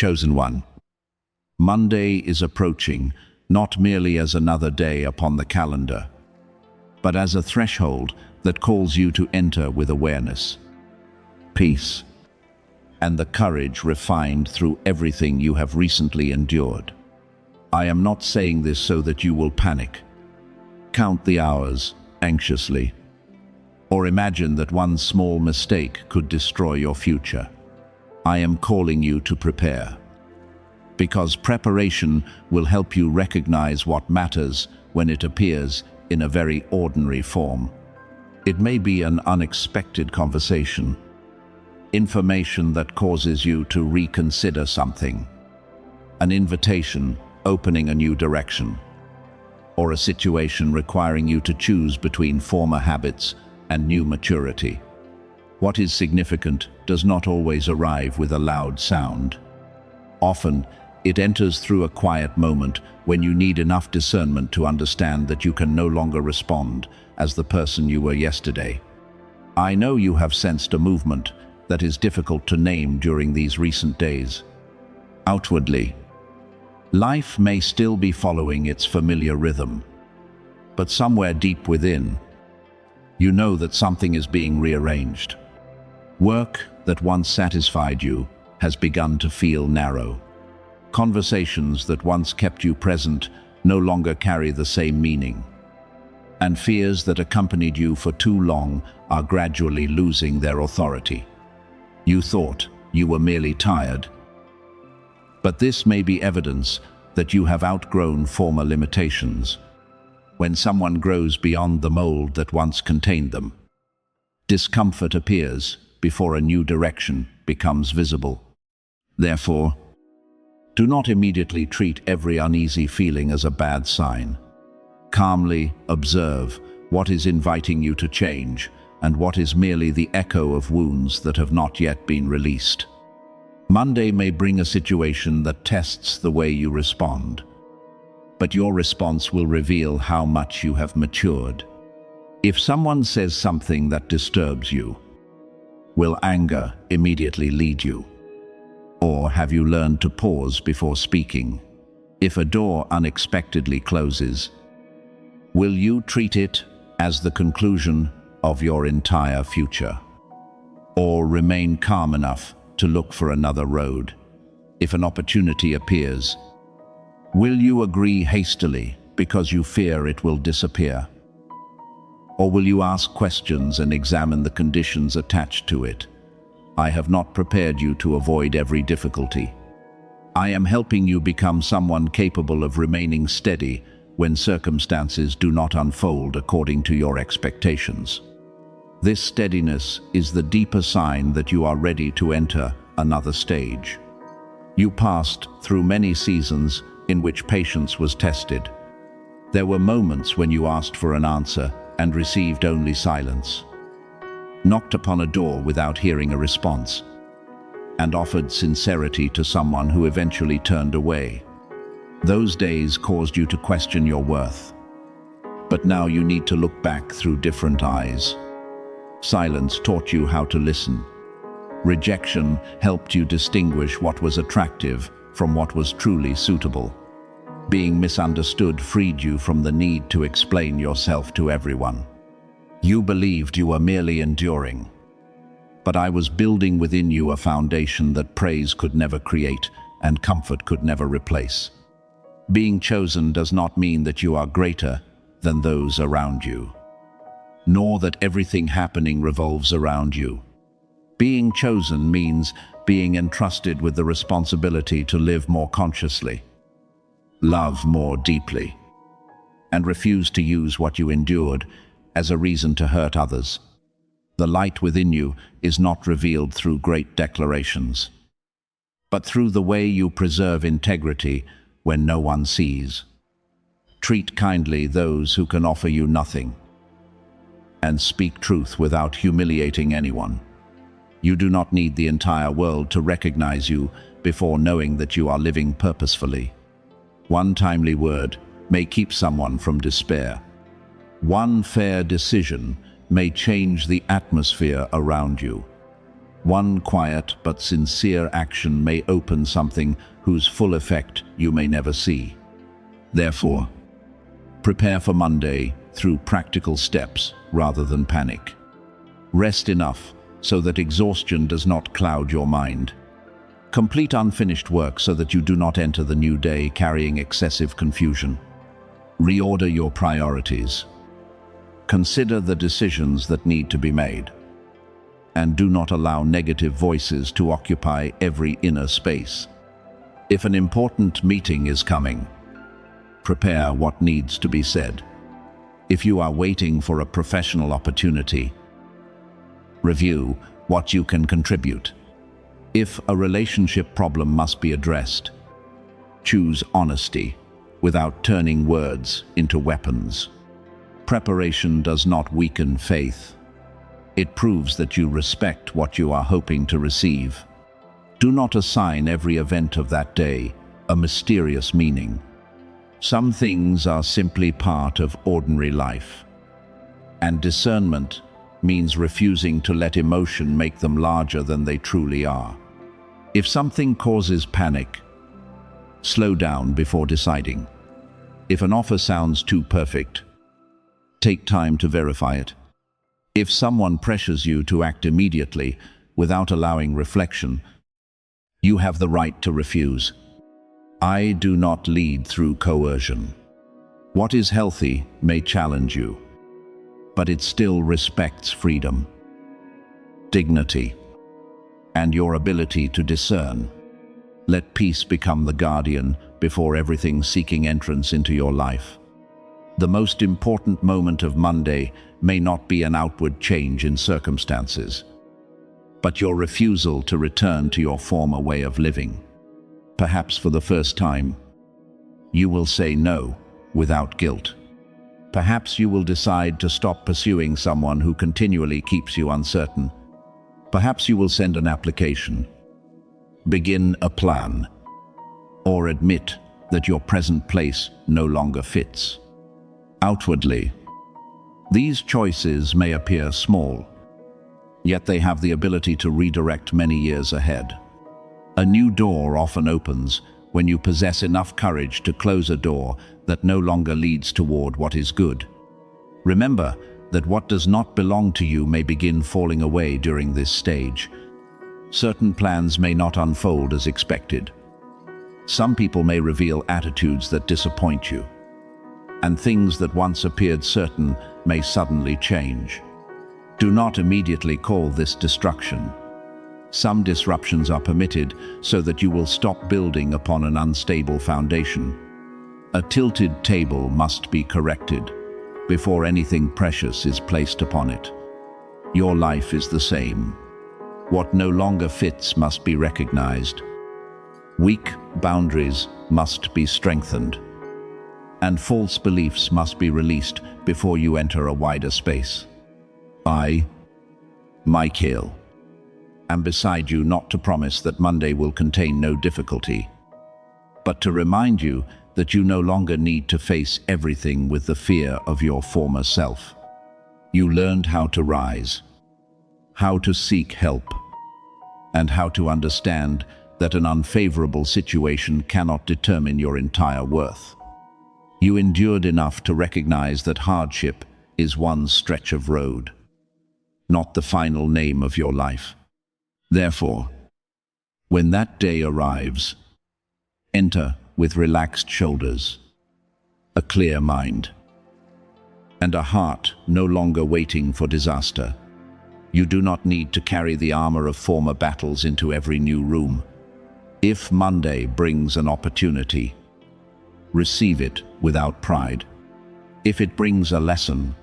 Chosen one. Monday is approaching, not merely as another day upon the calendar, but as a threshold that calls you to enter with awareness, peace, and the courage refined through everything you have recently endured. I am not saying this so that you will panic, count the hours anxiously, or imagine that one small mistake could destroy your future. I am calling you to prepare, because preparation will help you recognize what matters when it appears in a very ordinary form. It may be an unexpected conversation, information that causes you to reconsider something, an invitation opening a new direction, or a situation requiring you to choose between former habits and new maturity. What is significant does not always arrive with a loud sound. Often, it enters through a quiet moment when you need enough discernment to understand that you can no longer respond as the person you were yesterday. I know you have sensed a movement that is difficult to name during these recent days. Outwardly, life may still be following its familiar rhythm, but somewhere deep within, you know that something is being rearranged. Work that once satisfied you has begun to feel narrow. Conversations that once kept you present no longer carry the same meaning. And fears that accompanied you for too long are gradually losing their authority. You thought you were merely tired, but this may be evidence that you have outgrown former limitations. When someone grows beyond the mold that once contained them, discomfort appears before a new direction becomes visible. Therefore, do not immediately treat every uneasy feeling as a bad sign. Calmly observe what is inviting you to change and what is merely the echo of wounds that have not yet been released. Monday may bring a situation that tests the way you respond, but your response will reveal how much you have matured. If someone says something that disturbs you, will anger immediately lead you? Or have you learned to pause before speaking? If a door unexpectedly closes, will you treat it as the conclusion of your entire future? Or remain calm enough to look for another road? If an opportunity appears, will you agree hastily because you fear it will disappear? Or will you ask questions and examine the conditions attached to it? I have not prepared you to avoid every difficulty. I am helping you become someone capable of remaining steady when circumstances do not unfold according to your expectations. This steadiness is the deeper sign that you are ready to enter another stage. You passed through many seasons in which patience was tested. There were moments when you asked for an answer and received only silence, knocked upon a door without hearing a response, and offered sincerity to someone who eventually turned away. Those days caused you to question your worth, but now you need to look back through different eyes. Silence taught you how to listen. Rejection helped you distinguish what was attractive from what was truly suitable. Being misunderstood freed you from the need to explain yourself to everyone. You believed you were merely enduring, but I was building within you a foundation that praise could never create and comfort could never replace. Being chosen does not mean that you are greater than those around you, nor that everything happening revolves around you. Being chosen means being entrusted with the responsibility to live more consciously, love more deeply, and refuse to use what you endured as a reason to hurt others. The light within you is not revealed through great declarations, but through the way you preserve integrity when no one sees. Treat kindly those who can offer you nothing, and speak truth without humiliating anyone. You do not need the entire world to recognize you before knowing that you are living purposefully. One timely word may keep someone from despair. One fair decision may change the atmosphere around you. One quiet but sincere action may open something whose full effect you may never see. Therefore, prepare for Monday through practical steps rather than panic. Rest enough so that exhaustion does not cloud your mind. Complete unfinished work so that you do not enter the new day carrying excessive confusion. Reorder your priorities. Consider the decisions that need to be made. And do not allow negative voices to occupy every inner space. If an important meeting is coming, prepare what needs to be said. If you are waiting for a professional opportunity, review what you can contribute. If a relationship problem must be addressed, choose honesty without turning words into weapons. Preparation does not weaken faith. It proves that you respect what you are hoping to receive. Do not assign every event of that day a mysterious meaning. Some things are simply part of ordinary life. And discernment means refusing to let emotion make them larger than they truly are. If something causes panic, slow down before deciding. If an offer sounds too perfect, take time to verify it. If someone pressures you to act immediately without allowing reflection, you have the right to refuse. I do not lead through coercion. What is healthy may challenge you, but it still respects freedom, dignity, and your ability to discern. Let peace become the guardian before everything seeking entrance into your life. The most important moment of Monday may not be an outward change in circumstances, but your refusal to return to your former way of living. Perhaps for the first time, you will say no without guilt. Perhaps you will decide to stop pursuing someone who continually keeps you uncertain. Perhaps you will send an application, begin a plan, or admit that your present place no longer fits. Outwardly, these choices may appear small, yet they have the ability to redirect many years ahead. A new door often opens when you possess enough courage to close a door that no longer leads toward what is good. Remember that what does not belong to you may begin falling away during this stage. Certain plans may not unfold as expected. Some people may reveal attitudes that disappoint you, and things that once appeared certain may suddenly change. Do not immediately call this destruction. Some disruptions are permitted so that you will stop building upon an unstable foundation. A tilted table must be corrected before anything precious is placed upon it. Your life is the same. What no longer fits must be recognized. Weak boundaries must be strengthened, and false beliefs must be released before you enter a wider space. I, Michael, am beside you not to promise that Monday will contain no difficulty, but to remind you that you no longer need to face everything with the fear of your former self. You learned how to rise, how to seek help, and how to understand that an unfavorable situation cannot determine your entire worth. You endured enough to recognize that hardship is one stretch of road, not the final name of your life. Therefore, when that day arrives, enter with relaxed shoulders, a clear mind, and a heart no longer waiting for disaster. You do not need to carry the armor of former battles into every new room. If Monday brings an opportunity, receive it without pride. If it brings a lesson,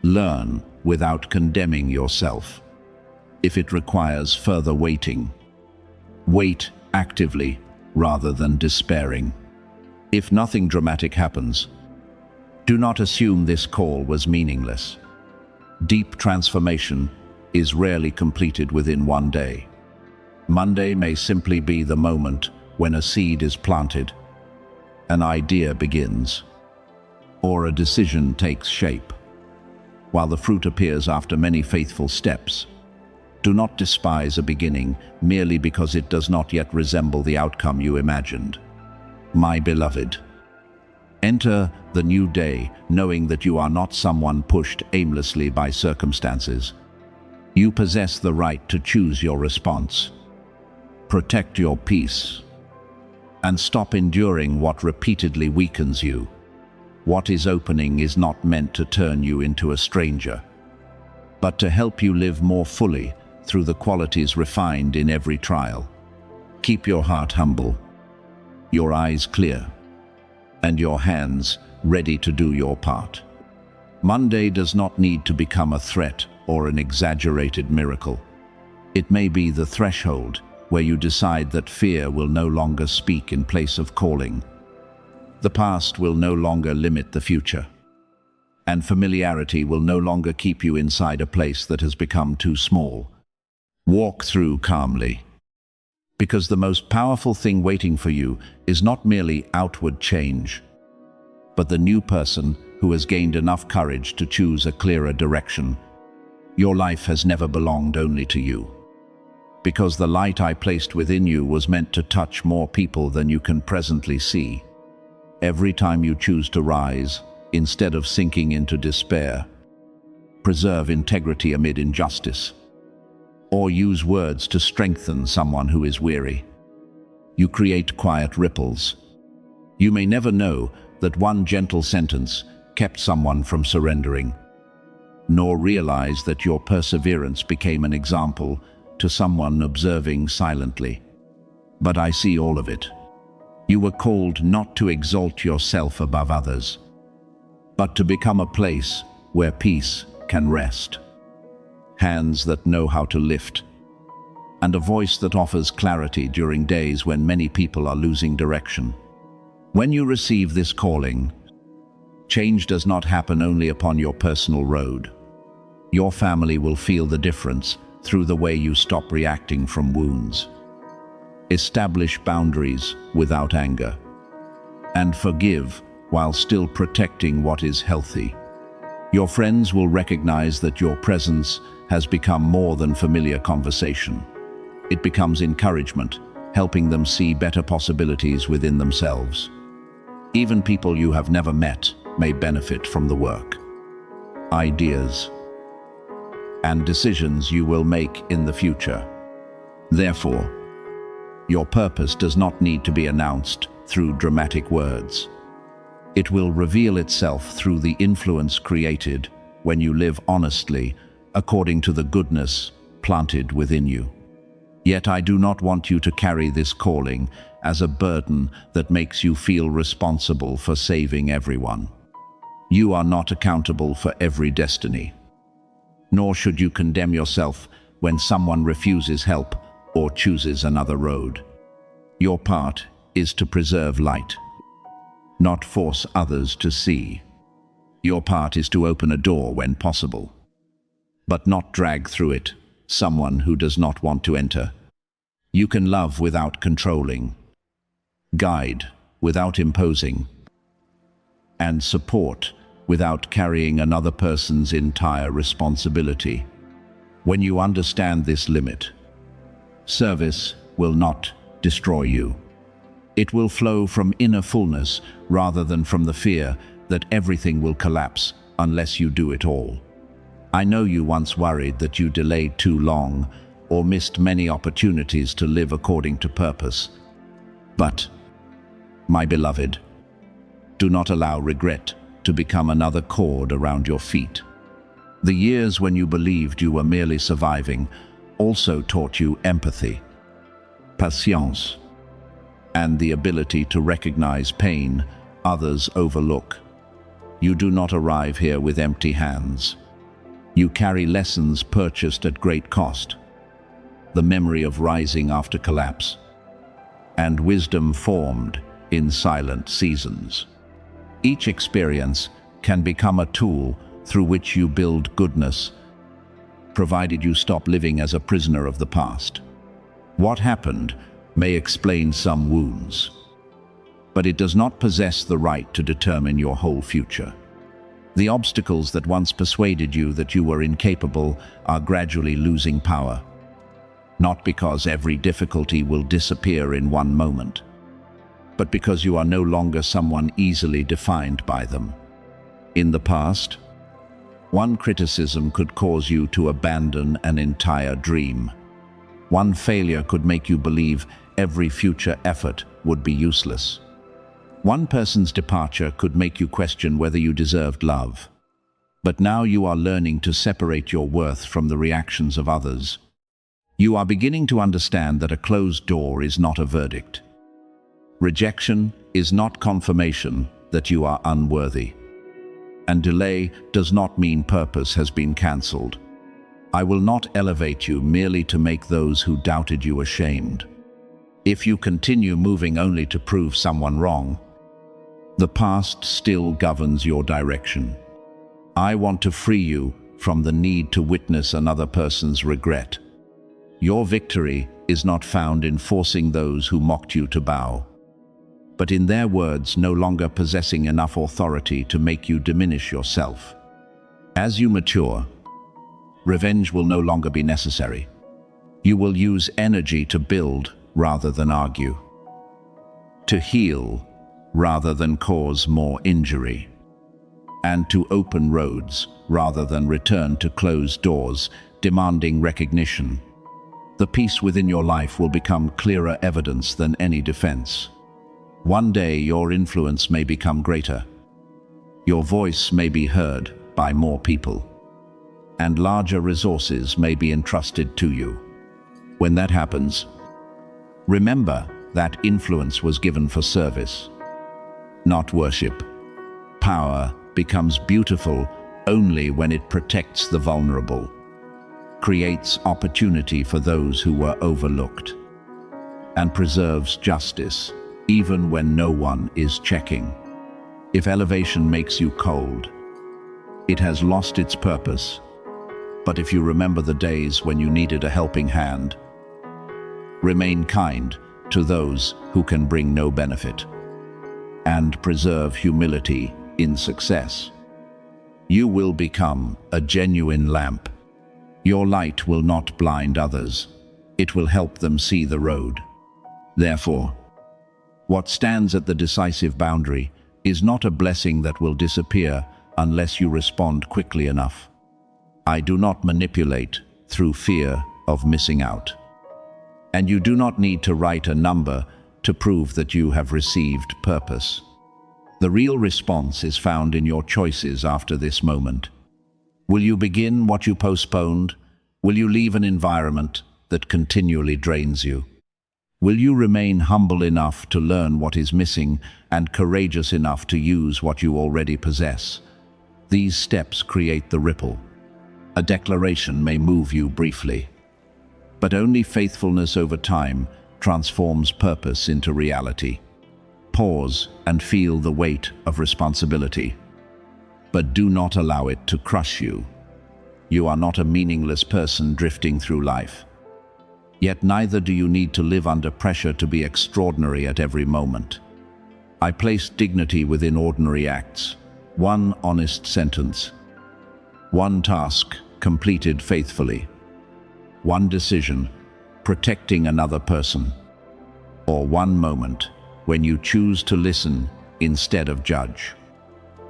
learn without condemning yourself. If it requires further waiting, wait actively rather than despairing. If nothing dramatic happens, do not assume this call was meaningless. Deep transformation is rarely completed within one day. Monday may simply be the moment when a seed is planted, an idea begins, or a decision takes shape. While the fruit appears after many faithful steps, Do not despise a beginning merely because it does not yet resemble the outcome you imagined. My beloved, enter the new day knowing that you are not someone pushed aimlessly by circumstances. You possess the right to choose your response. Protect your peace and stop enduring what repeatedly weakens you. What is opening is not meant to turn you into a stranger, but to help you live more fully through the qualities refined in every trial. Keep your heart humble, your eyes clear, and your hands ready to do your part. Monday does not need to become a threat or an exaggerated miracle. It may be the threshold where you decide that fear will no longer speak in place of calling. The past will no longer limit the future, and familiarity will no longer keep you inside a place that has become too small. Walk through calmly, because the most powerful thing waiting for you is not merely outward change, but the new person who has gained enough courage to choose a clearer direction. Your life has never belonged only to you, because the light I placed within you was meant to touch more people than you can presently see. Every time you choose to rise, instead of sinking into despair, preserve integrity amid injustice, or use words to strengthen someone who is weary. You create quiet ripples. You may never know that one gentle sentence kept someone from surrendering, nor realize that your perseverance became an example to someone observing silently. But I see all of it. You were called not to exalt yourself above others, but to become a place where peace can rest, hands that know how to lift, and a voice that offers clarity during days when many people are losing direction. When you receive this calling, change does not happen only upon your personal road. Your family will feel the difference through the way you stop reacting from wounds. Establish boundaries without anger, and forgive while still protecting what is healthy. Your friends will recognize that your presence has become more than familiar conversation. It becomes encouragement, helping them see better possibilities within themselves. Even people you have never met may benefit from the work, ideas, and decisions you will make in the future. Therefore, your purpose does not need to be announced through dramatic words. It will reveal itself through the influence created when you live honestly according to the goodness planted within you. Yet I do not want you to carry this calling as a burden that makes you feel responsible for saving everyone. You are not accountable for every destiny, nor should you condemn yourself when someone refuses help or chooses another road. Your part is to preserve light, not force others to see. Your part is to open a door when possible, but not drag through it someone who does not want to enter. You can love without controlling, guide without imposing, and support without carrying another person's entire responsibility. When you understand this limit, service will not destroy you. It will flow from inner fullness rather than from the fear that everything will collapse unless you do it all. I know you once worried that you delayed too long or missed many opportunities to live according to purpose. But, my beloved, do not allow regret to become another cord around your feet. The years when you believed you were merely surviving also taught you empathy, patience, and the ability to recognize pain others overlook. You do not arrive here with empty hands. You carry lessons purchased at great cost, the memory of rising after collapse, and wisdom formed in silent seasons. Each experience can become a tool through which you build goodness, provided you stop living as a prisoner of the past. What happened may explain some wounds, but it does not possess the right to determine your whole future. The obstacles that once persuaded you that you were incapable are gradually losing power. not because every difficulty will disappear in one moment, but because you are no longer someone easily defined by them. In the past, one criticism could cause you to abandon an entire dream. One failure could make you believe every future effort would be useless. One person's departure could make you question whether you deserved love. But now you are learning to separate your worth from the reactions of others. You are beginning to understand that a closed door is not a verdict. Rejection is not confirmation that you are unworthy. And delay does not mean purpose has been cancelled. I will not elevate you merely to make those who doubted you ashamed. If you continue moving only to prove someone wrong, the past still governs your direction. I want to free you from the need to witness another person's regret. Your victory is not found in forcing those who mocked you to bow, but in their words no longer possessing enough authority to make you diminish yourself. As you mature, revenge will no longer be necessary. You will use energy to build rather than argue, to heal rather than cause more injury, and to open roads rather than return to closed doors, demanding recognition. The peace within your life will become clearer evidence than any defense. One day your influence may become greater. Your voice may be heard by more people, and larger resources may be entrusted to you. When that happens, remember that influence was given for service, not worship. Power becomes beautiful only when it protects the vulnerable, creates opportunity for those who were overlooked, and preserves justice even when no one is checking. If elevation makes you cold, it has lost its purpose. But if you remember the days when you needed a helping hand, remain kind to those who can bring no benefit, and preserve humility in success, you will become a genuine lamp. Your light will not blind others. It will help them see the road. Therefore, what stands at the decisive boundary is not a blessing that will disappear unless you respond quickly enough. I do not manipulate through fear of missing out. And you do not need to write a number to prove that you have received purpose. The real response is found in your choices after this moment. Will you begin what you postponed? Will you leave an environment that continually drains you? Will you remain humble enough to learn what is missing and courageous enough to use what you already possess? These steps create the ripple. A declaration may move you briefly, but only faithfulness over time transforms purpose into reality. Pause and feel the weight of responsibility, but do not allow it to crush you. You are not a meaningless person drifting through life. Yet neither do you need to live under pressure to be extraordinary at every moment. I place dignity within ordinary acts. One honest sentence. One task completed faithfully. One decision protecting another person. Or one moment when you choose to listen instead of judge.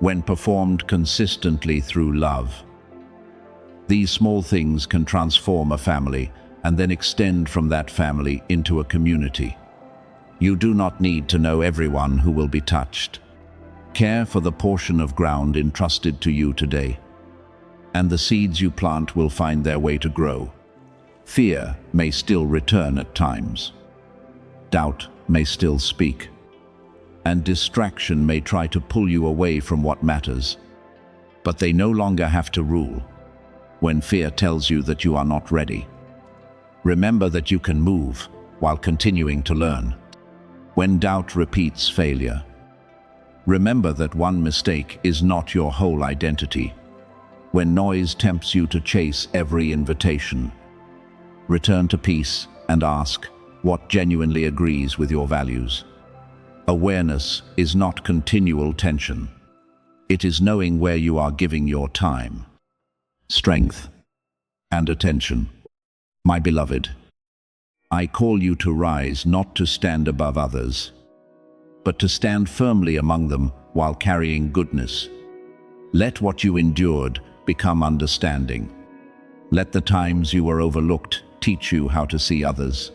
When performed consistently through love. These small things can transform a family and then extend from that family into a community. You do not need to know everyone who will be touched. Care for the portion of ground entrusted to you today, and the seeds you plant will find their way to grow. Fear may still return at times. Doubt may still speak, and distraction may try to pull you away from what matters. But they no longer have to rule when fear tells you that you are not ready. Remember that you can move while continuing to learn. When doubt repeats failure, remember that one mistake is not your whole identity. When noise tempts you to chase every invitation, return to peace and ask what genuinely agrees with your values. Awareness is not continual tension. It is knowing where you are giving your time, strength, and attention. My beloved, I call you to rise, not to stand above others, but to stand firmly among them while carrying goodness. Let what you endured become understanding. Let the times you were overlooked teach you how to see others.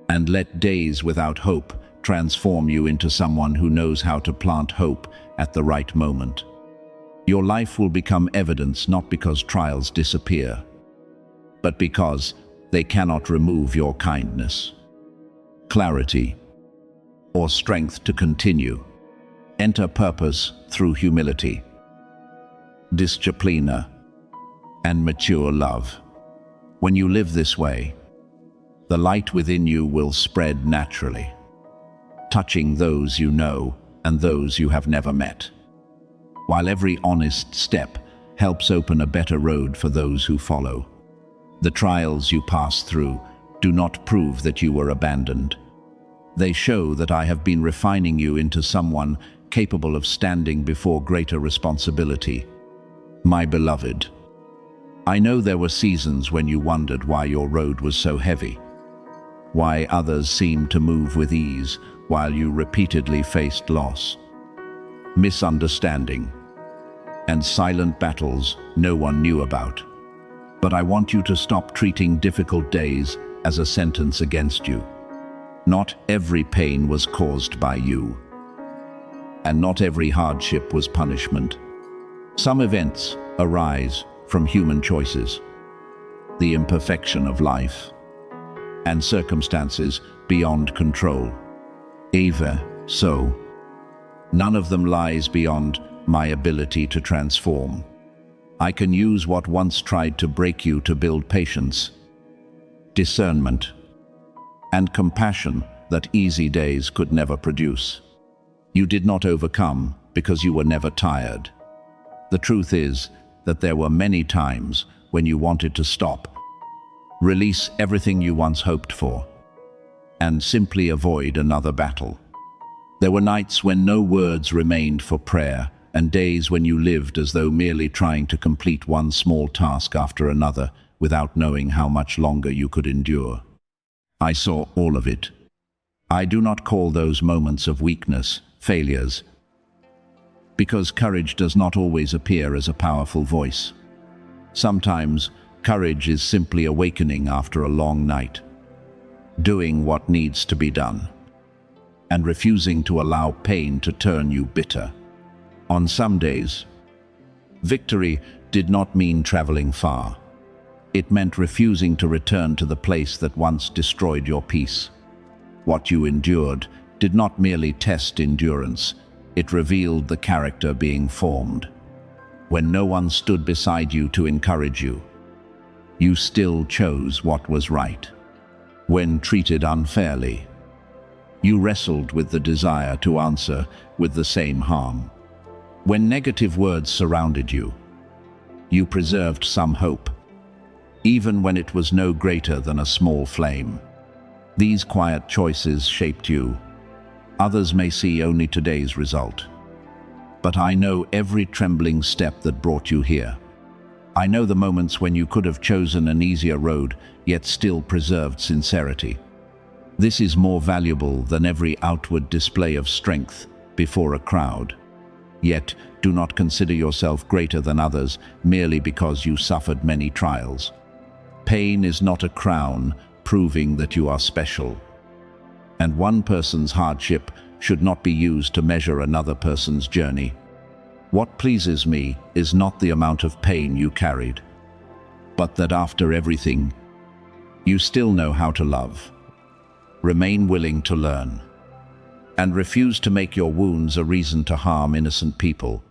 And let days without hope transform you into someone who knows how to plant hope at the right moment. Your life will become evidence not because trials disappear, but because they cannot remove your kindness, clarity, or strength to continue. Enter purpose through humility, disciplina, and mature love. When you live this way, the light within you will spread naturally, touching those you know and those you have never met, while every honest step helps open a better road for those who follow. The trials you pass through do not prove that you were abandoned. They show that I have been refining you into someone capable of standing before greater responsibility. My beloved, I know there were seasons when you wondered why your road was so heavy, why others seemed to move with ease while you repeatedly faced loss, misunderstanding, and silent battles no one knew about. But I want you to stop treating difficult days as a sentence against you. Not every pain was caused by you, and not every hardship was punishment. Some events arise from human choices, the imperfection of life, and circumstances beyond control. Even so, none of them lies beyond my ability to transform. I can use what once tried to break you to build patience, discernment, and compassion that easy days could never produce. You did not overcome because you were never tired. The truth is that there were many times when you wanted to stop, release everything you once hoped for, and simply avoid another battle. There were nights when no words remained for prayer, and days when you lived as though merely trying to complete one small task after another without knowing how much longer you could endure. I saw all of it. I do not call those moments of weakness failures, because courage does not always appear as a powerful voice. Sometimes courage is simply awakening after a long night, doing what needs to be done, and refusing to allow pain to turn you bitter. On some days, victory did not mean traveling far. It meant refusing to return to the place that once destroyed your peace. What you endured did not merely test endurance, it revealed the character being formed. When no one stood beside you to encourage you, you still chose what was right. When treated unfairly, you wrestled with the desire to answer with the same harm. When negative words surrounded you, you preserved some hope, even when it was no greater than a small flame. These quiet choices shaped you. Others may see only today's result, but I know every trembling step that brought you here. I know the moments when you could have chosen an easier road, yet still preserved sincerity. This is more valuable than every outward display of strength before a crowd. Yet, do not consider yourself greater than others merely because you suffered many trials. Pain is not a crown proving that you are special. And one person's hardship should not be used to measure another person's journey. What pleases me is not the amount of pain you carried, but that after everything, you still know how to love, remain willing to learn, and refuse to make your wounds a reason to harm innocent people.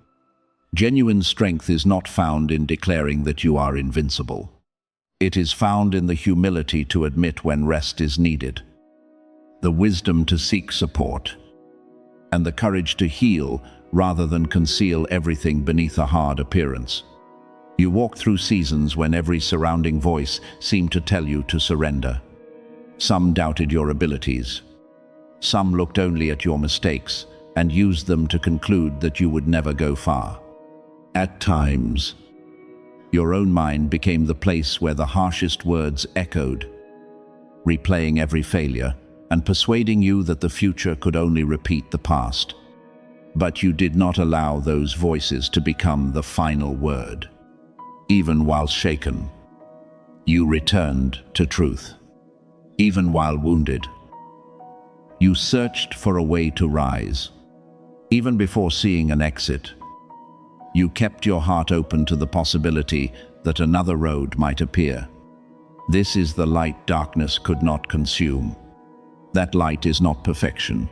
Genuine strength is not found in declaring that you are invincible. It is found in the humility to admit when rest is needed, the wisdom to seek support, and the courage to heal rather than conceal everything beneath a hard appearance. You walk through seasons when every surrounding voice seemed to tell you to surrender. Some doubted your abilities. Some looked only at your mistakes and used them to conclude that you would never go far. At times, your own mind became the place where the harshest words echoed, replaying every failure and persuading you that the future could only repeat the past. But you did not allow those voices to become the final word. Even while shaken, you returned to truth. Even while wounded, you searched for a way to rise. Even before seeing an exit, you kept your heart open to the possibility that another road might appear. This is the light darkness could not consume. That light is not perfection.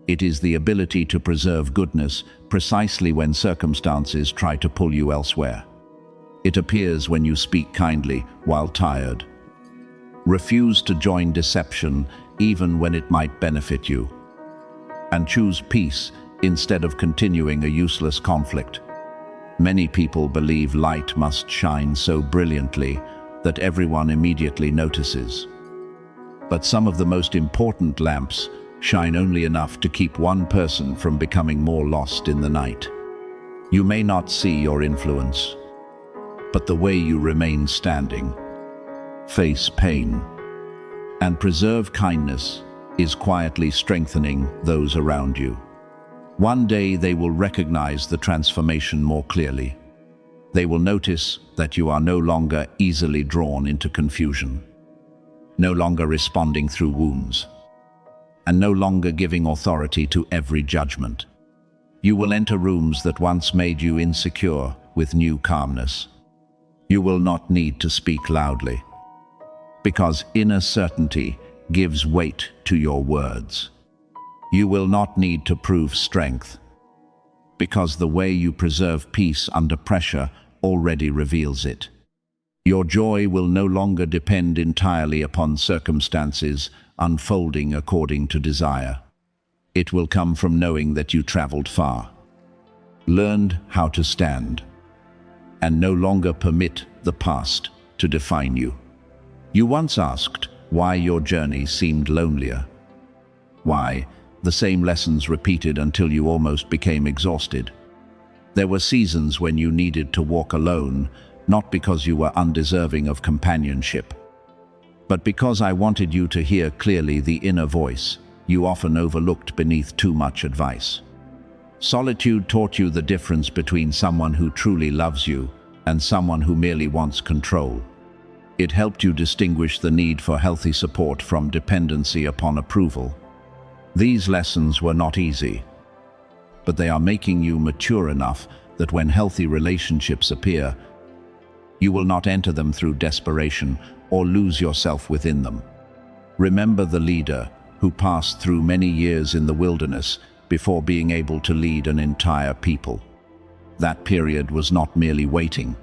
It is the ability to preserve goodness precisely when circumstances try to pull you elsewhere. It appears when you speak kindly while tired. Refuse to join deception even when it might benefit you. And choose peace instead of continuing a useless conflict. Many people believe light must shine so brilliantly that everyone immediately notices. But some of the most important lamps shine only enough to keep one person from becoming more lost in the night. You may not see your influence, but the way you remain standing, face pain, and preserve kindness is quietly strengthening those around you. One day they will recognize the transformation more clearly. They will notice that you are no longer easily drawn into confusion, no longer responding through wounds, and no longer giving authority to every judgment. You will enter rooms that once made you insecure with new calmness. You will not need to speak loudly, because inner certainty gives weight to your words. You will not need to prove strength, because the way you preserve peace under pressure already reveals it. Your joy will no longer depend entirely upon circumstances unfolding according to desire. It will come from knowing that you traveled far, learned how to stand, and no longer permit the past to define you. You once asked why your journey seemed lonelier. Why the same lessons repeated until you almost became exhausted. There were seasons when you needed to walk alone, not because you were undeserving of companionship, but because I wanted you to hear clearly the inner voice you often overlooked beneath too much advice. Solitude taught you the difference between someone who truly loves you and someone who merely wants control. It helped you distinguish the need for healthy support from dependency upon approval. These lessons were not easy, but they are making you mature enough that when healthy relationships appear, you will not enter them through desperation or lose yourself within them. Remember the leader who passed through many years in the wilderness before being able to lead an entire people. That period was not merely waiting.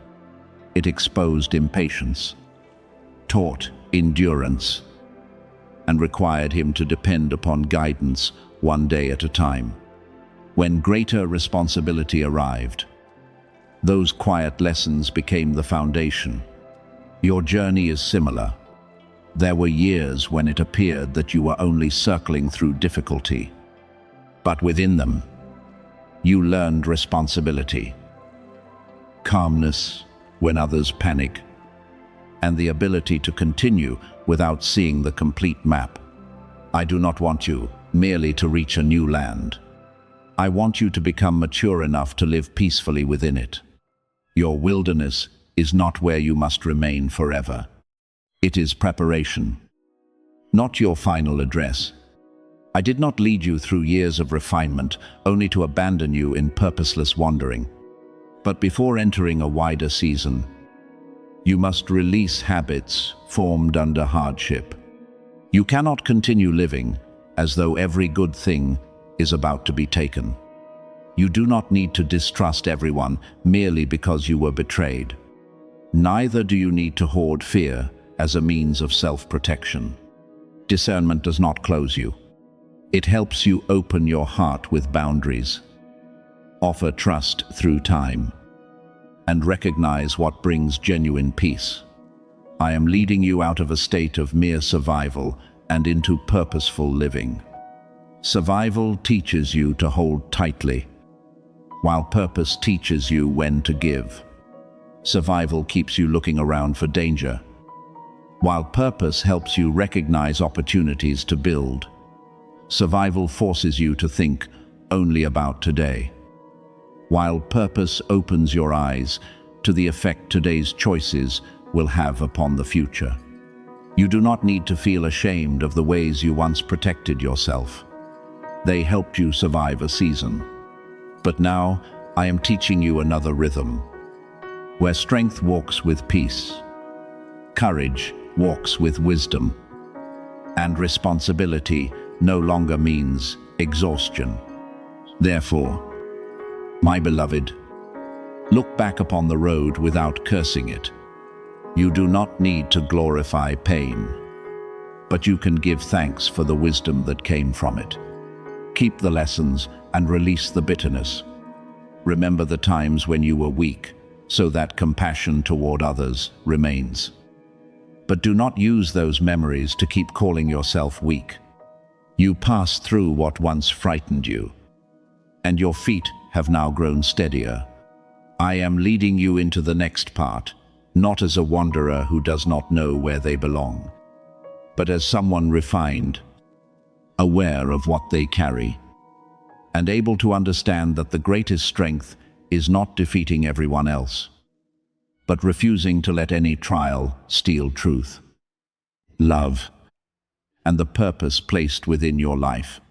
It exposed impatience, taught endurance, and required him to depend upon guidance one day at a time. When greater responsibility arrived, those quiet lessons became the foundation. Your journey is similar. There were years when it appeared that you were only circling through difficulty, but within them, you learned responsibility, calmness when others panic, and the ability to continue without seeing the complete map. I do not want you merely to reach a new land. I want you to become mature enough to live peacefully within it. Your wilderness is not where you must remain forever. It is preparation, not your final address. I did not lead you through years of refinement only to abandon you in purposeless wandering. But before entering a wider season, you must release habits formed under hardship. You cannot continue living as though every good thing is about to be taken. You do not need to distrust everyone merely because you were betrayed. Neither do you need to hoard fear as a means of self-protection. Discernment does not close you. It helps you open your heart with boundaries, offer trust through time, and recognize what brings genuine peace. I am leading you out of a state of mere survival and into purposeful living. Survival teaches you to hold tightly, while purpose teaches you when to give. Survival keeps you looking around for danger, while purpose helps you recognize opportunities to build. Survival forces you to think only about today, while purpose opens your eyes to the effect today's choices will have upon the future. You do not need to feel ashamed of the ways you once protected yourself. They helped you survive a season. But now, I am teaching you another rhythm, where strength walks with peace, courage walks with wisdom, and responsibility no longer means exhaustion. Therefore, my beloved, look back upon the road without cursing it. You do not need to glorify pain, but you can give thanks for the wisdom that came from it. Keep the lessons and release the bitterness. Remember the times when you were weak, so that compassion toward others remains. But do not use those memories to keep calling yourself weak. You passed through what once frightened you, and your feet have now grown steadier. I am leading you into the next part, not as a wanderer who does not know where they belong, but as someone refined, aware of what they carry, and able to understand that the greatest strength is not defeating everyone else, but refusing to let any trial steal truth, love, and the purpose placed within your life.